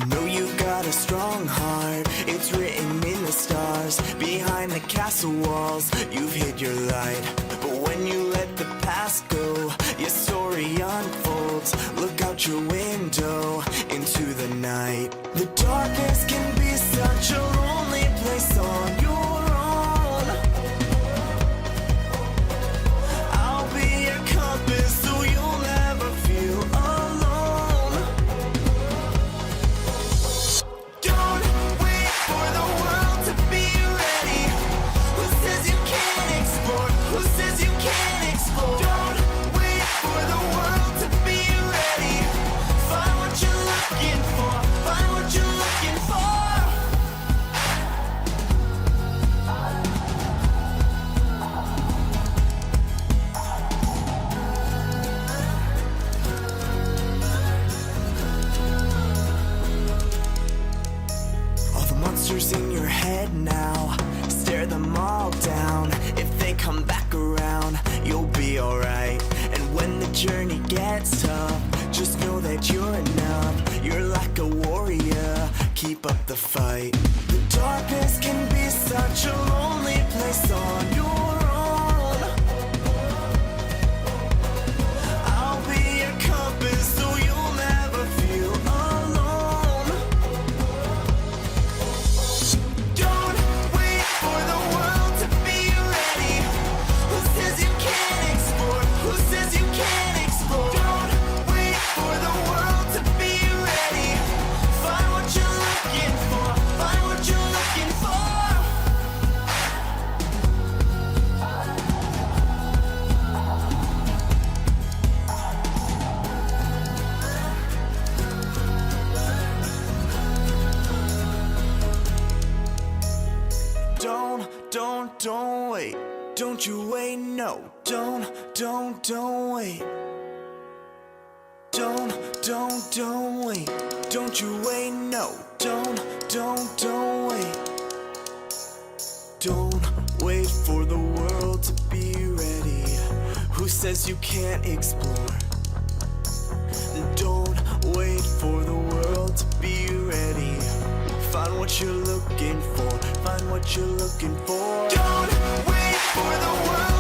Know you got a strong heart, it's written in the stars. Behind the castle walls, you've hid your light. But when you let the past go, your story unfolds. Look out your window into the night. The darkness can be such a lonely place on your own. I'll be your compass so you'll never feel alone. Don't wait for the world to be ready. Who says you can't explore? Who says you can't explore? Don't wait for the world to be ready. Find what you're looking for. Find what you're looking for. All the monsters in your head now, stare them all down. If they come back around, you'll be alright. And when the journey gets tough, just know that you're enough. You're like a warrior, keep up the fight. The darkness can be such a lonely place on your own. I'll be your compass so you'll never feel alone. Don't wait for the world to be ready. Who says you can't explore? Who says you can't explore? Don't wait for the world to be ready. Find what you're looking for. Find what you're looking for. Don't wait. Don't you wait, no. Don't wait. Don't wait. Don't you wait, no. Don't wait. Don't wait for the world to be ready. Who says you can't explore? Don't wait for the world to be ready. Find what you're looking for. Find what you're looking for. Don't wait for the world